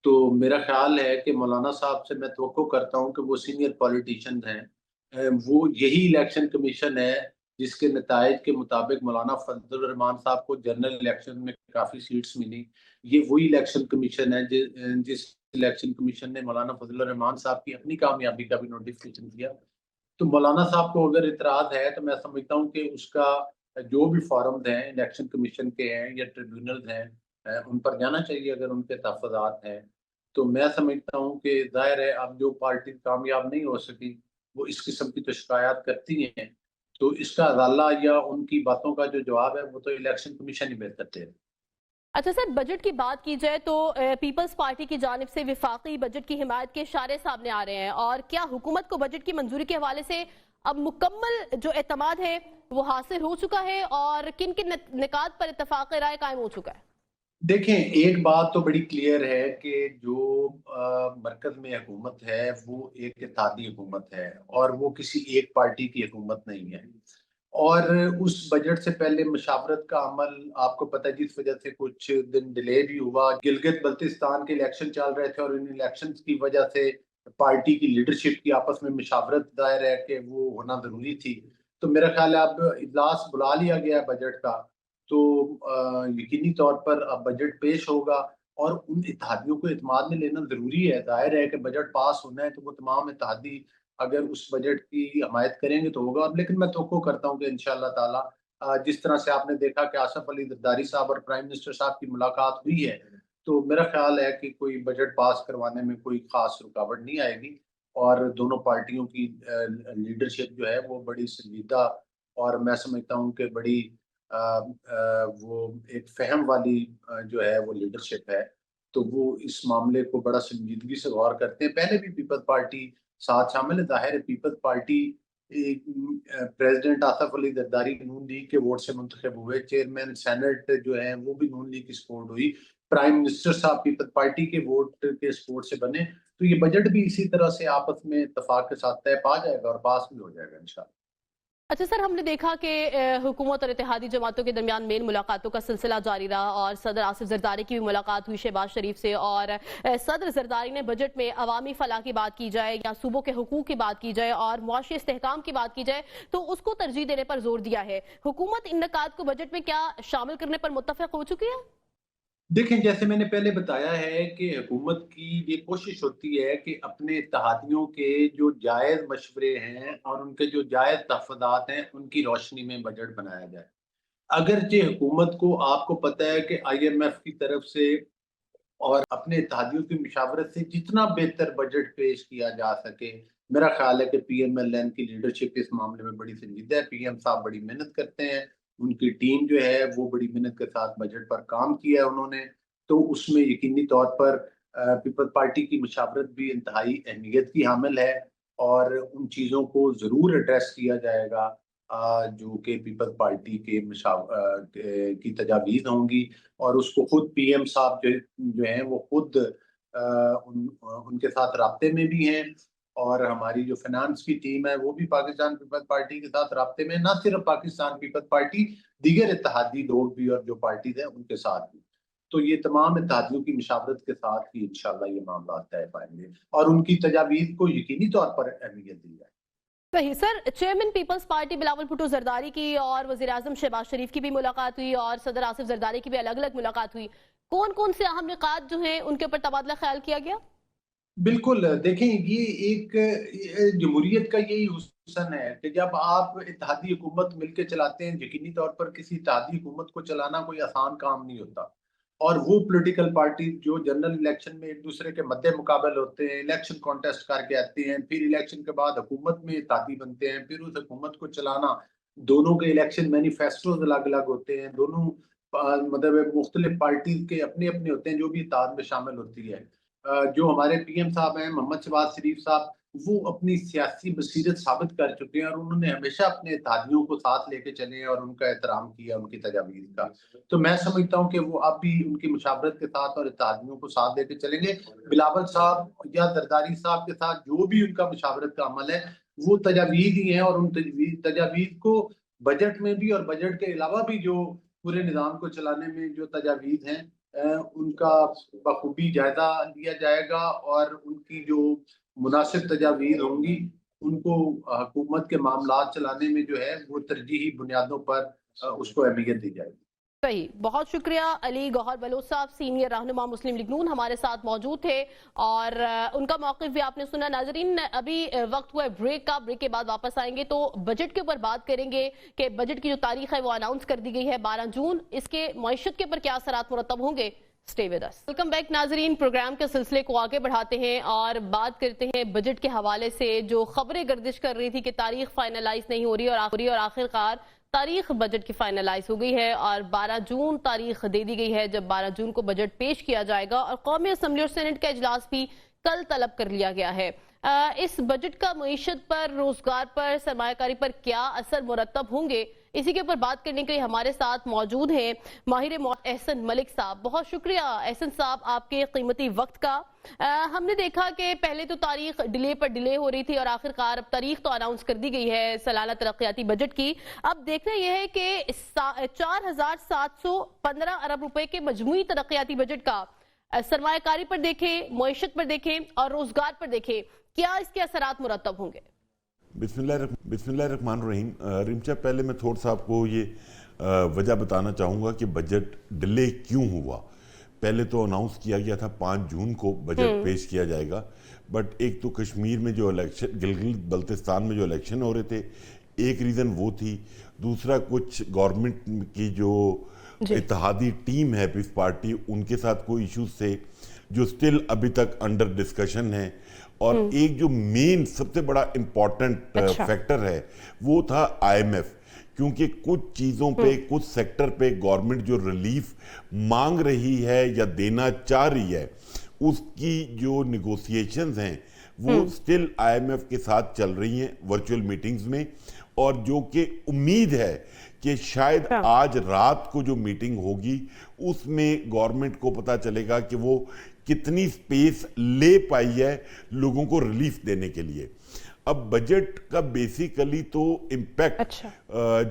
तो मेरा ख्याल है कि मौलाना साहब से मैं तवक्को करता हूं कि वो सीनियर पॉलिटिशियन हैं, वो यही इलेक्शन कमीशन है जिसके नतायज के मुताबिक मौलाना फजलुर रहमान साहब को जनरल इलेक्शन में काफ़ी सीट्स मिली। ये वही इलेक्शन कमीशन है जिस इलेक्शन कमीशन ने मौलाना फजलुर रहमान साहब की अपनी कामयाबी का भी नोटिफिकेशन दिया। तो मौलाना साहब को अगर इतराज़ है तो मैं समझता हूँ कि उसका जो भी फॉरम्स हैं इलेक्शन कमीशन के हैं या ट्रिब्यूनल्स हैं, उन पर जाना चाहिए अगर उनके तहफ़्फ़ुज़ात हैं। तो मैं समझता हूँ कि ज़ाहिर है अब जो पार्टी कामयाब नहीं हो सकी वो इस किस्म की तो शिकायत करती हैं, तो इसका अदाला या उनकी बातों का जो जवाब है वो तो इलेक्शन कमीशन ही बेहतर दे। अच्छा सर, बजट की बात की जाए तो पीपल्स पार्टी की जानिब से विफाकी बजट की हिमायत के इशारे सामने आ रहे हैं, और क्या हुकूमत को बजट की मंजूरी के हवाले से अब मुकम्मल जो एतमाद है वो हासिल हो चुका है, और किन किन निकात पर इत्तफाक राय कायम हो चुका है? देखें, एक बात तो बड़ी क्लियर है कि जो मरकज में हुकूमत है वो एक इत्तेहादी हुकूमत है और वो किसी एक पार्टी की हुकूमत नहीं है। और उस बजट से पहले मशावरत का अमल आपको पता है, जिस वजह से कुछ दिन डिले भी हुआ। गिलगित बल्तिस्तान के इलेक्शन चल रहे थे और इन इलेक्शन की वजह से पार्टी की लीडरशिप की आपस में मशावरत दायर है कि वो होना जरूरी थी। तो मेरा ख्याल है अब इजलास बुला लिया गया बजट का, तो यकीनी तौर पर अब बजट पेश होगा और उन इत्तेहादियों को इत्मीनान में लेना जरूरी है। जाहिर है कि बजट पास होना है तो वो तमाम इत्तेहादी अगर उस बजट की हमायत करेंगे तो होगा। लेकिन मैं तो करता हूँ कि इंशाअल्लाह ताला जिस तरह से आपने देखा कि आसिफ अली जरदारी साहब और प्राइम मिनिस्टर साहब की मुलाकात हुई है, तो मेरा ख्याल है कि कोई बजट पास करवाने में कोई खास रुकावट नहीं आएगी और दोनों पार्टियों की लीडरशिप जो है वो बड़ी संजीदा और मैं समझता हूँ कि बड़ी वो एक फहम वाली जो है वो लीडरशिप है। तो वो इस मामले को बड़ा संजीदगी से गौर करते हैं। पहले भी पीपल्स पार्टी साथ शामिल है। जाहिर है People's Party president Asif Ali Zardari Noon League के वोट से मुंतखब हुए, चेयरमैन सेनेट जो है वो भी नून लीग की सपोर्ट हुई, प्राइम मिनिस्टर साहब पीपल्स पार्टी के वोट के सपोर्ट से बने। तो ये बजट भी इसी तरह से आपस में इत्तेफाक के साथ तय पा जाएगा और पास भी हो जाएगा इंशाल्लाह। अच्छा सर, हमने देखा कि हुकूमत और इत्तेहादी जमातों के दरमियान मेन मुलाकातों का सिलसिला जारी रहा, और सदर आसिफ जरदारी की भी मुलाकात हुई शहबाज शरीफ से, और सदर जरदारी ने बजट में अवामी फलाह की बात की जाए या सूबों के हुकूक की बात की जाए और मुआशी इस्तेहकाम की बात की जाए तो उसको तरजीह देने पर जोर दिया है। हुकूमत इन निकात को बजट में क्या शामिल करने पर मुत्तफिक हो चुकी है? देखें, जैसे मैंने पहले बताया है कि हुकूमत की ये कोशिश होती है कि अपने इत्तेहादियों के जो जायज़ मशवरे हैं और उनके जो जायज़ तहफ़्फ़ुज़ात हैं उनकी रोशनी में बजट बनाया जाए। अगरचे हुकूमत को आपको पता है कि IMF की तरफ से और अपने इत्तेहादियों की मुशावरत से जितना बेहतर बजट पेश किया जा सके, मेरा ख्याल है कि PMLN की लीडरशिप इस मामले में बड़ी संजीदा है। PM साहब बड़ी मेहनत करते हैं, उनकी टीम जो है वो बड़ी मेहनत के साथ बजट पर काम किया है उन्होंने। तो उसमें यकीनी तौर पर पीपल्स पार्टी की मुशावरत भी इंतहाई अहमियत की हामिल है और उन चीज़ों को ज़रूर एड्रेस किया जाएगा जो कि पीपल्स पार्टी के की तजावीज़ होंगी और उसको खुद PM साहब जो हैं वो खुद उनके साथ राब्ते में भी हैं और हमारी जो फाइनेंस की टीम है वो भी पाकिस्तान पीपल्स पार्टी के साथ राब्ते में, ना सिर्फ पाकिस्तान पीपल्स पार्टी, दीगर इत्तेहादी लोग भी और जो पार्टीज हैं उनके साथ भी। तो ये तमाम इत्तेहादियों की मुशावरत के साथ ही इंशाल्लाह ये मामला तय पाएंगे और उनकी तजावीज़ को यकीनी तौर पर अहमियत दी जाए। सही सर, चेयरमैन पीपल्स पार्टी बिलावल भुट्टो जरदारी की और वज़ीर आज़म शहबाज शरीफ की भी मुलाकात हुई और सदर आसिफ जरदारी की भी अलग अलग मुलाकात हुई। कौन कौन से अहम निकात जो हैं उनके ऊपर तबादला ख्याल किया गया? बिल्कुल, देखें ये एक जमहूरियत का यही है कि जब आप इत्तेहादी हुकूमत मिलकर चलाते हैं, यकीनी तौर पर किसी इत्तेहादी हुकूमत को चलाना कोई आसान काम नहीं होता। और वो पॉलिटिकल पार्टी जो जनरल इलेक्शन में एक दूसरे के मद्दे मुकाबल होते हैं, इलेक्शन कॉन्टेस्ट करके आते हैं, फिर इलेक्शन के बाद हुकूमत में इत्तेहादी बनते हैं, फिर उस हुकूमत को चलाना, दोनों के इलेक्शन मैनिफेस्टोज अलग अलग होते हैं, दोनों मतलब मुख्तलिफ पार्टी के अपने अपने होते हैं जो भी इत्तेहाद में शामिल होती है। जो हमारे पीएम साहब हैं मोहम्मद शहबाज शरीफ साहब, वो अपनी सियासी बसीरत साबित कर चुके हैं और उन्होंने हमेशा अपने इत्तेहादियों को साथ लेके चले हैं और उनका एहतराम किया उनकी तजावीज़ का। तो मैं समझता हूँ कि वो अब भी उनकी मुशावरत के साथ और इत्तेहादियों को साथ लेके चलेंगे। बिलावल साहब या जरदारी साहब के साथ जो भी उनका मुशावरत का अमल है वो तजावीज़ ही हैं, और उन तजावीज़ को बजट में भी और बजट के अलावा भी जो पूरे निज़ाम को चलाने में जो तजावीज़ हैं उनका बखूबी जायजा लिया जाएगा और उनकी जो मुनासिब तजावीज़ होंगी उनको हुकूमत के मामलात चलाने में जो है वो तरजीही बुनियादों पर उसको अहमियत दी जाएगी। सही, बहुत शुक्रिया। अली गौहर बलोच साहब, सीनियर रहनुमा मुस्लिम लीग नून, हमारे साथ मौजूद थे और उनका मौक़िफ़ भी आपने सुना। नाज़रीन, अभी वक्त हुआ है ब्रेक का, ब्रेक के बाद वापस आएंगे तो बजट के ऊपर बात करेंगे कि बजट की जो तारीख है वो अनाउंस कर दी गई है 12 जून, इसके मईशत के ऊपर क्या असरात मुरतब होंगे। Stay with us. Welcome back नाजरीन, प्रोग्राम के सिलसिले को आगे बढ़ाते हैं और बात करते हैं बजट के हवाले से जो खबरें गर्दिश कर रही थी कि तारीख फाइनलाइज नहीं हो रही और आखिरकार तारीख बजट की फाइनलाइज हो गई है और 12 जून तारीख दे दी गई है जब 12 जून को बजट पेश किया जाएगा और कौमी असम्बली और सेनेट का इजलास भी कल तलब कर लिया गया है। इस बजट का मईशत पर, रोजगार पर, सरमायाकारी पर क्या असर मुरतब होंगे, इसी के ऊपर बात करने के लिए हमारे साथ मौजूद हैं माहिर एहसन मलिक साहब। बहुत शुक्रिया एहसन साहब आपके कीमती वक्त का। हमने देखा कि पहले तो तारीख डिले पर डिले हो रही थी और आखिरकार अब तारीख तो अनाउंस कर दी गई है सालाना तरक्याती बजट की। अब देखना यह है कि 4715 अरब रुपए के मजमूई तरक्याती बजट का सरमायाकारी पर देखें, मईशत पर देखें और रोजगार पर देखें, क्या इसके असरात मुरतब होंगे। बिस्मिल्लाहिर्रहमानिर्रहीम। रिमशा, पहले मैं थोड़ा सा आपको ये वजह बताना चाहूँगा कि बजट डिले क्यों हुआ। पहले तो अनाउंस किया गया था 5 जून को बजट पेश किया जाएगा, बट एक तो कश्मीर में जो इलेक्शन, गिलगित बल्तिस्तान में जो इलेक्शन हो रहे थे, एक रीज़न वो थी। दूसरा, कुछ गवर्नमेंट की जो इत्तेहादी टीम है पीस पार्टी, उनके साथ कोई इश्यूज थे जो स्टिल अभी तक अंडर डिस्कशन है। और एक जो मेन सबसे बड़ा इम्पॉर्टेंट फैक्टर है वो था IMF, क्योंकि कुछ चीज़ों पे, कुछ सेक्टर पे गवर्नमेंट जो रिलीफ मांग रही है या देना चाह रही है, उसकी जो निगोशिएशंस हैं वो स्टिल IMF के साथ चल रही हैं वर्चुअल मीटिंग्स में। और जो कि उम्मीद है कि शायद आज रात को जो मीटिंग होगी उसमें गवर्नमेंट को पता चलेगा कि वो कितनी स्पेस ले पाई है लोगों को रिलीफ देने के लिए। अब बजट का बेसिकली तो इम्पैक्ट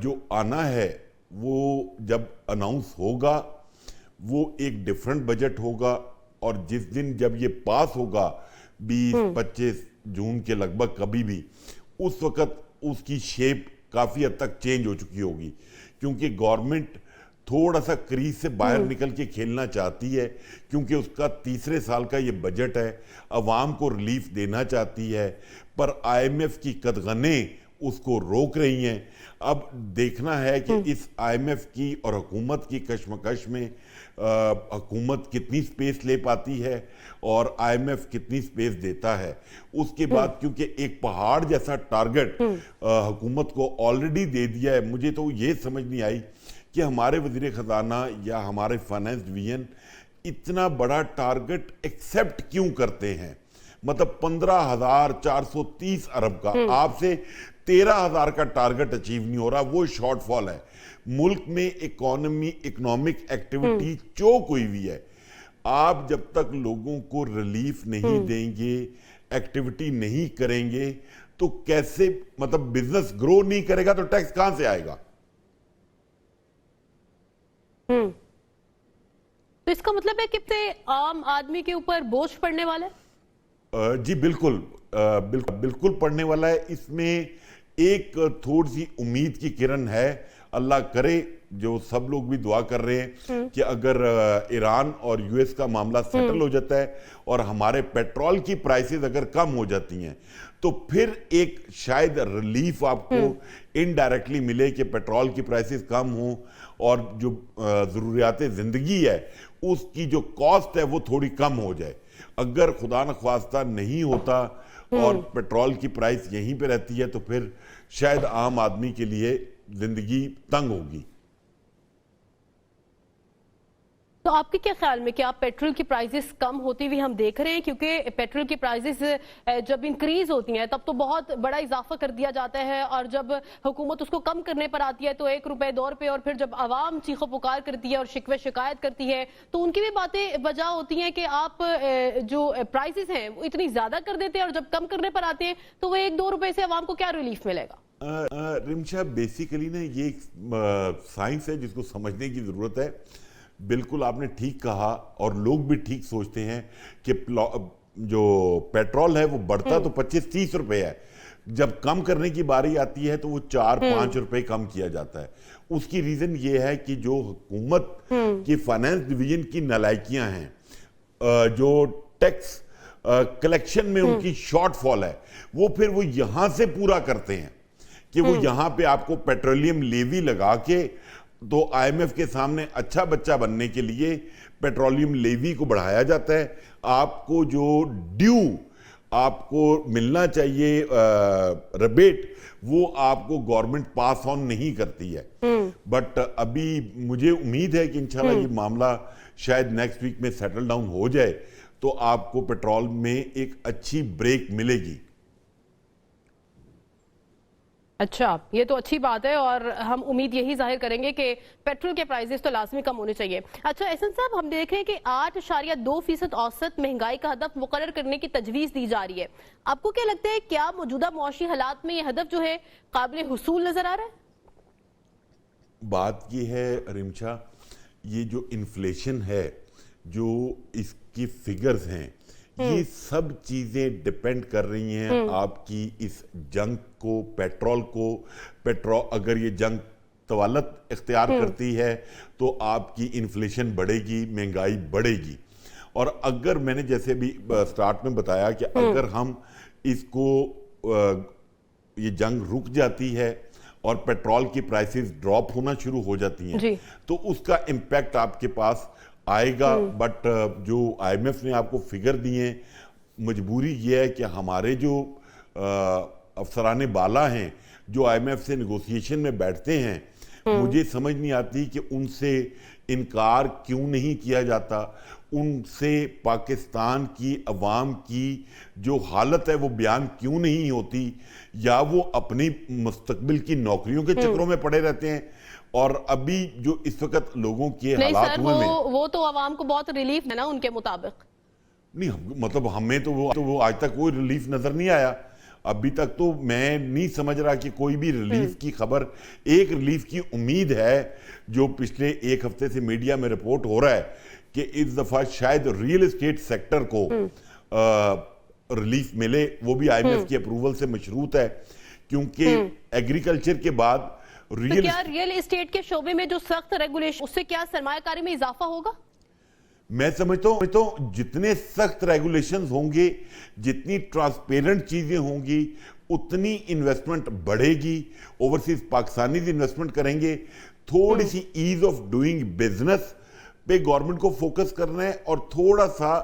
जो आना है वो जब अनाउंस होगा वो एक डिफरेंट बजट होगा, और जिस दिन जब ये पास होगा 20-25 जून के लगभग कभी भी, उस वक्त उसकी शेप काफ़ी हद तक चेंज हो चुकी होगी, क्योंकि गवर्नमेंट थोड़ा सा क्रीज से बाहर निकल के खेलना चाहती है, क्योंकि उसका तीसरे साल का ये बजट है, अवाम को रिलीफ देना चाहती है, पर IMF की कदगनें उसको रोक रही हैं। अब देखना है कि इस IMF की और हुकूमत की कशमकश में हुकूमत कितनी स्पेस ले पाती है और IMF कितनी स्पेस देता है। उसके बाद क्योंकि एक पहाड़ जैसा टारगेट हुकूमत को ऑलरेडी दे दिया है, मुझे तो ये समझ नहीं आई कि हमारे वज़ीर ख़जाना या हमारे फाइनेंस डिवीजन इतना बड़ा टारगेट एक्सेप्ट क्यों करते हैं। मतलब 15,430 अरब का आपसे 13,000 का टारगेट अचीव नहीं हो रहा, वो शॉर्टफॉल है। मुल्क में इकोनॉमिक एक्टिविटी चोक हुई हुई है। आप जब तक लोगों को रिलीफ नहीं देंगे, एक्टिविटी नहीं करेंगे, तो कैसे, मतलब बिजनेस ग्रो नहीं करेगा तो टैक्स कहां से आएगा। तो इसका मतलब है कि आम आदमी के ऊपर बोझ पड़ने वाला है। जी बिल्कुल, बिल्कुल पड़ने वाला है। इसमें एक थोड़ी सी उम्मीद की किरण है, अल्लाह करे, जो सब लोग भी दुआ कर रहे हैं कि अगर ईरान और US का मामला सेटल हो जाता है और हमारे पेट्रोल की प्राइसेस अगर कम हो जाती हैं تو پھر ایک شاید ریلیف آپ کو انڈائریکٹلی ملے کہ پیٹرول کی پرائسز کم ہوں اور جو ضروریات زندگی ہے اس کی جو کاسٹ ہے وہ تھوڑی کم ہو جائے. اگر خدا نخواستہ نہیں ہوتا اور پیٹرول کی پرائس یہیں پہ رہتی ہے تو پھر شاید عام آدمی کے لیے زندگی تنگ ہوگی. تو آپ کے کیا خیال میں کیا پیٹرول کی پرائسز کم ہوتی ہوئی ہم دیکھ رہے ہیں؟ کیونکہ پیٹرول کی پرائسز جب انکریز ہوتی ہیں تب تو بہت بڑا اضافہ کر دیا جاتا ہے، اور جب حکومت اس کو کم کرنے پر آتی ہے تو 1 روپے 2 روپے، اور پھر جب عوام چیخو پکار کرتی ہے اور شکوے شکایت کرتی ہے تو ان کی بھی باتیں وجہ ہوتی ہیں کہ آپ جو پرائسز ہیں وہ اتنی زیادہ کر دیتے ہیں، اور جب کم کرنے پر آتے ہیں تو وہ 1-2 روپے سے عوام کو کیا ریلیف ملے گا؟ رمشا بیسیکلی نا یہ ایک سائنس ہے جس کو سمجھنے کی ضرورت ہے. بالکل آپ نے ٹھیک کہا اور لوگ بھی ٹھیک سوچتے ہیں کہ جو پیٹرول ہے وہ بڑھتا تو 25-30 روپے ہے، جب کم کرنے کی باری آتی ہے تو وہ 4-5 روپے کم کیا جاتا ہے. اس کی ریزن یہ ہے کہ جو حکومت کی فائنانس ڈویژن کی نالائکیاں ہیں، جو ٹیکس کلیکشن میں ان کی شارٹ فال ہے، وہ پھر وہ یہاں سے پورا کرتے ہیں کہ وہ یہاں پہ آپ کو پیٹرولیم لیوی لگا کے، تو آئی ایم ایف کے سامنے اچھا بچہ بننے کے لیے پیٹرولیم لیوی کو بڑھایا جاتا ہے. آپ کو جو ڈیو آپ کو ملنا چاہیے ریبیٹ وہ آپ کو گورنمنٹ پاس آن نہیں کرتی ہے. بٹ ابھی مجھے امید ہے کہ انشاءاللہ یہ معاملہ شاید نیکسٹ ویک میں سیٹل ڈاؤن ہو جائے تو آپ کو پیٹرول میں ایک اچھی بریک ملے گی. اچھا، یہ تو اچھی بات ہے، اور ہم امید یہی ظاہر کریں گے کہ پیٹرول کے پرائسز تو لازمی کم ہونے چاہیے. اچھا احسن صاحب، ہم دیکھ رہے ہیں کہ 8.2% اوسط مہنگائی کا ہدف مقرر کرنے کی تجویز دی جا رہی ہے. آپ کو کیا لگتا ہے کیا موجودہ معاشی حالات میں یہ ہدف جو ہے قابل حصول نظر آ رہا ہے؟ بات یہ ہے رمشا، یہ جو انفلیشن ہے، جو اس کی فگرز ہیں، یہ سب چیزیں ڈیپینڈ کر رہی ہیں آپ کی اس جنگ کو، پیٹرول کو. اگر یہ جنگ طوالت اختیار کرتی ہے تو آپ کی انفلیشن بڑھے گی، مہنگائی بڑھے گی. اور اگر میں نے جیسے بھی سٹارٹ میں بتایا کہ اگر ہم اس کو یہ جنگ رک جاتی ہے اور پیٹرول کی پرائسز ڈراپ ہونا شروع ہو جاتی ہیں تو اس کا امپیکٹ آپ کے پاس آئے گا. بٹ جو آئی ایم ایف نے آپ کو فگر دی ہیں، مجبوری یہ ہے کہ ہمارے جو افسران بالا ہیں جو آئی ایم ایف سے نیگوسیشن میں بیٹھتے ہیں، مجھے سمجھ نہیں آتی کہ ان سے انکار کیوں نہیں کیا جاتا، ان سے پاکستان کی عوام کی جو حالت ہے وہ بیان کیوں نہیں ہوتی، یا وہ اپنی مستقبل کی نوکریوں کے چکروں میں پڑے رہتے ہیں. اور ابھی جو اس وقت لوگوں کے حالات ہوئے میں وہ تو عوام کو بہت ریلیف ہے نا ان کے مطابق. نہیں، مطلب ہمیں تو وہ آج تک کوئی ریلیف نظر نہیں آیا. ابھی تک تو میں نہیں سمجھ رہا کہ کوئی بھی ریلیف کی خبر. ایک ریلیف کی امید ہے جو پچھلے 1 ہفتے سے میڈیا میں رپورٹ ہو رہا ہے کہ اس دفعہ شاید ریل اسٹیٹ سیکٹر کو ریلیف ملے. وہ بھی آئی ایم ایف کی اپروول سے مشروط ہے، کیونکہ ایگریکلچر کے بعد کیا ریل اسٹیٹ کے شعبے میں جو سخت ریگولیشن، اس سے کیا سرمایہ کاری میں اضافہ ہوگا؟ میں سمجھتا ہوں جتنے سخت ریگولیشنز ہوں گے، جتنی ٹرانسپیرنٹ چیزیں ہوں گی، اتنی انویسٹمنٹ بڑھے گی. اوورسیز پاکستانیز انویسٹمنٹ کریں گے. تھوڑی سی ایز آف ڈوئنگ بزنس پہ گورنمنٹ کو فوکس کرنا ہے، اور تھوڑا سا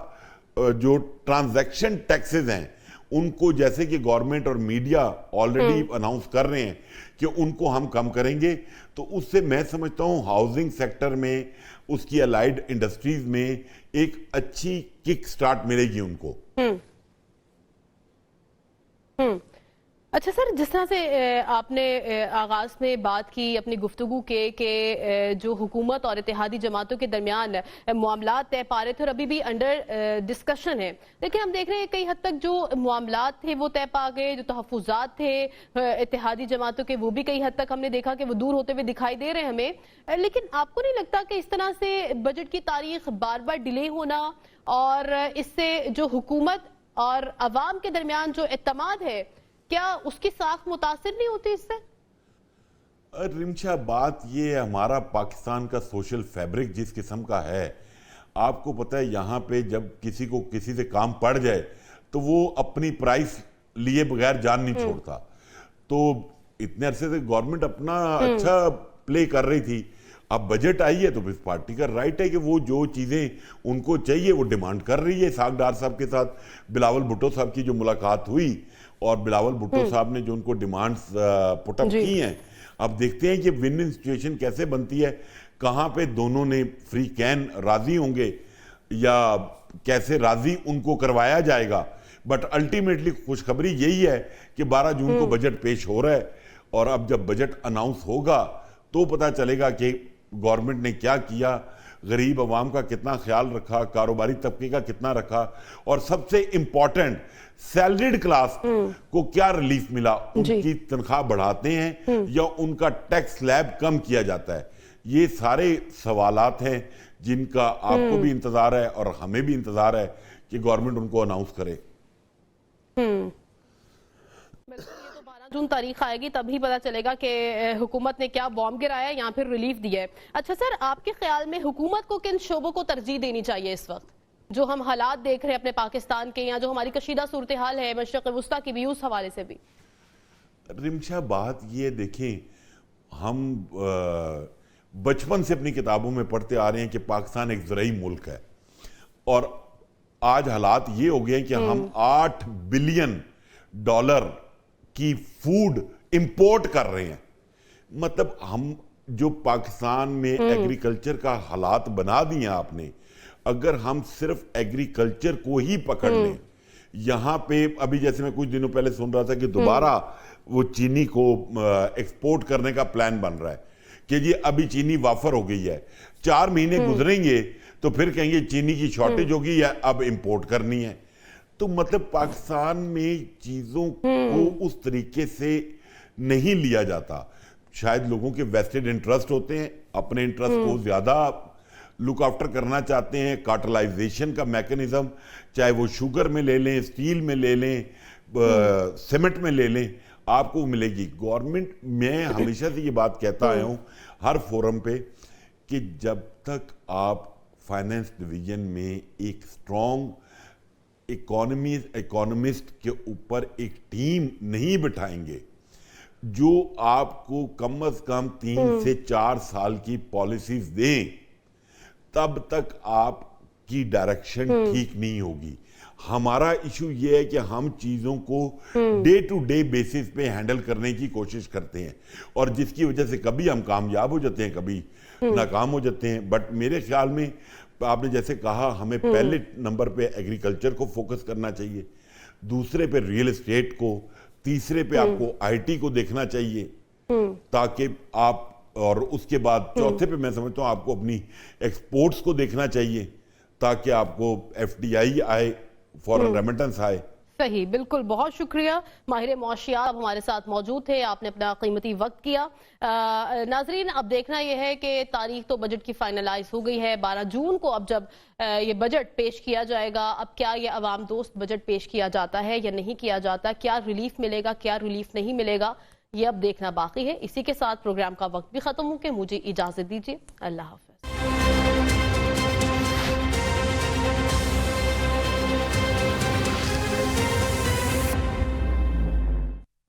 جو ٹرانزیکشن ٹیکسز ہیں ان کو، جیسے کہ گورنمنٹ اور میڈیا آلریڈی اناؤنس کر رہے ہیں کہ ان کو ہم کم کریں گے، تو اس سے میں سمجھتا ہوں ہاؤسنگ سیکٹر میں، اس کی الائیڈ انڈسٹریز میں ایک اچھی کک سٹارٹ ملے گی ان کو. اچھا سر، جس طرح سے آپ نے آغاز میں بات کی اپنی گفتگو کے کہ جو حکومت اور اتحادی جماعتوں کے درمیان معاملات طے پا رہے تھے اور ابھی بھی انڈر ڈسکشن ہے، لیکن ہم دیکھ رہے ہیں کئی حد تک جو معاملات تھے وہ طے پا گئے، جو تحفظات تھے اتحادی جماعتوں کے وہ بھی کئی حد تک ہم نے دیکھا کہ وہ دور ہوتے ہوئے دکھائی دے رہے ہیں ہمیں. لیکن آپ کو نہیں لگتا کہ اس طرح سے بجٹ کی تاریخ بار بار ڈیلے ہونا، اور اس سے جو حکومت اور عوام کے درمیان جو اعتماد ہے، کیا اس کی ساکھ متاثر نہیں ہوتی اس سے؟ رمشا، بات یہ ہے، ہمارا پاکستان کا سوشل فیبرک جس قسم کا ہے، آپ کو پتہ ہے یہاں پہ جب کسی کو کسی سے کام پڑ جائے تو وہ اپنی پرائس लिए बगैर जान नहीं छोड़ता। तो इतने अरसे से गवर्नमेंट अपना अच्छा प्ले कर रही थी, अब बजट आई है तो इस पार्टी का राइट है कि वो जो चीज़ें उनको चाहिए वो डिमांड कर रही है। इसाक डार साहब के साथ बिलावल भुट्टो साहब की जो मुलाकात हुई और बिलावल भुट्टो साहब ने जो उनको डिमांड्स पुटअप की हैं, अब देखते हैं कि विन विन सिचुएशन कैसे बनती है, कहाँ पे दोनों ने फ्री कैन राजी होंगे या कैसे राजी उनको करवाया जाएगा। बट अल्टीमेटली खुशखबरी यही है कि 12 जून को बजट पेश हो रहा है और अब जब बजट अनाउंस होगा तो पता चलेगा कि गवर्नमेंट ने क्या किया, गरीब आवाम का कितना ख्याल रखा, कारोबारी तबके का कितना रखा और सबसे इंपॉर्टेंट सैलरीड क्लास को क्या रिलीफ मिला, उनकी तनख्वाह बढ़ाते हैं या उनका टैक्स स्लैब कम किया जाता है। ये सारे सवालात हैं जिनका आपको भी इंतजार है और हमें भी इंतजार है कि गवर्नमेंट उनको अनाउंस करे। बिल्कुल, ये तो 12 जून तारीख आएगी तभी पता चलेगा कि हुकूमत ने क्या बॉम्ब गिराया या फिर रिलीफ दिया है। अच्छा सर, आपके ख्याल में हुकूमत को किन शोबों को तरजीह देनी चाहिए इस वक्त, जो हम हालात देख रहे हैं अपने पाकिस्तान के, या जो हमारी कशीदा सूरत हाल है मशरक़ वुस्ता की भी, उस हवाले से भी? रिमशा, बात ये देखें, हम बचपन से अपनी किताबों में पढ़ते आ रहे हैं कि पाकिस्तान एक ज़राई मुल्क है और आज हालात ये हो गए हैं कि हम $8 बिलियन की फूड इंपोर्ट कर रहे हैं। मतलब हम जो पाकिस्तान में एग्रीकल्चर का हालात बना दिए आपने, अगर हम सिर्फ एग्रीकल्चर को ही पकड़ लें, यहाँ पे अभी जैसे मैं कुछ दिनों पहले सुन रहा था कि दोबारा वो चीनी को एक्सपोर्ट करने का प्लान बन रहा है कि जी अभी चीनी वाफर हो गई है, 4 महीने गुजरेंगे तो फिर कहेंगे चीनी की शॉर्टेज होगी या अब इंपोर्ट करनी है। तो मतलब पाकिस्तान में चीज़ों को उस तरीके से नहीं लिया जाता। शायद लोगों के वेस्टेड इंटरेस्ट होते हैं, अपने इंटरेस्ट को ज़्यादा लुक आफ्टर करना चाहते हैं। कार्टलाइजेशन का मैकेनिज्म, चाहे वो शुगर में ले लें, स्टील में ले लें, सीमेंट में ले लें, आपको मिलेगी। गवर्नमेंट, मैं हमेशा से ये बात कहता आया हूँ हर फोरम पे कि जब तक आप फाइनेंस डिवीजन में एक स्ट्रॉन्ग इकोनॉमिस्ट के ऊपर एक टीम नहीं बिठाएंगे जो आपको कम से कम 3 से 4 साल की पॉलिसीज दें, तब तक आपकी डायरेक्शन ठीक नहीं होगी। हमारा इशू ये है कि हम चीज़ों को डे टू डे बेसिस पे हैंडल करने की कोशिश करते हैं और जिसकी वजह से कभी हम कामयाब हो जाते हैं, कभी नाकाम हो जाते हैं। बट मेरे ख्याल में आपने जैसे कहा, हमें पहले नंबर पे एग्रीकल्चर को फोकस करना चाहिए, दूसरे पे रियल एस्टेट को, तीसरे पे आपको आईटी को देखना चाहिए ताकि आप, और उसके बाद चौथे पे मैं समझता हूँ आपको अपनी एक्सपोर्ट्स को देखना चाहिए ताकि आपको एफडीआई आए, फॉरेन रेमिटेंस आए। सही, बिल्कुल, बहुत शुक्रिया। माहिर मुआशियात आप हमारे साथ मौजूद थे, आपने अपना कीमती वक्त किया। नाजरीन, अब देखना यह है कि तारीख तो बजट की फाइनलाइज हो गई है 12 जून को। अब जब ये बजट पेश किया जाएगा, अब क्या ये अवाम दोस्त बजट पेश किया जाता है या नहीं किया जाता, क्या रिलीफ मिलेगा, क्या रिलीफ नहीं मिलेगा, ये अब देखना बाकी है। इसी के साथ प्रोग्राम का वक्त भी खत्म हो गया, मुझे इजाजत दीजिए, अल्लाह हाफ़िज़।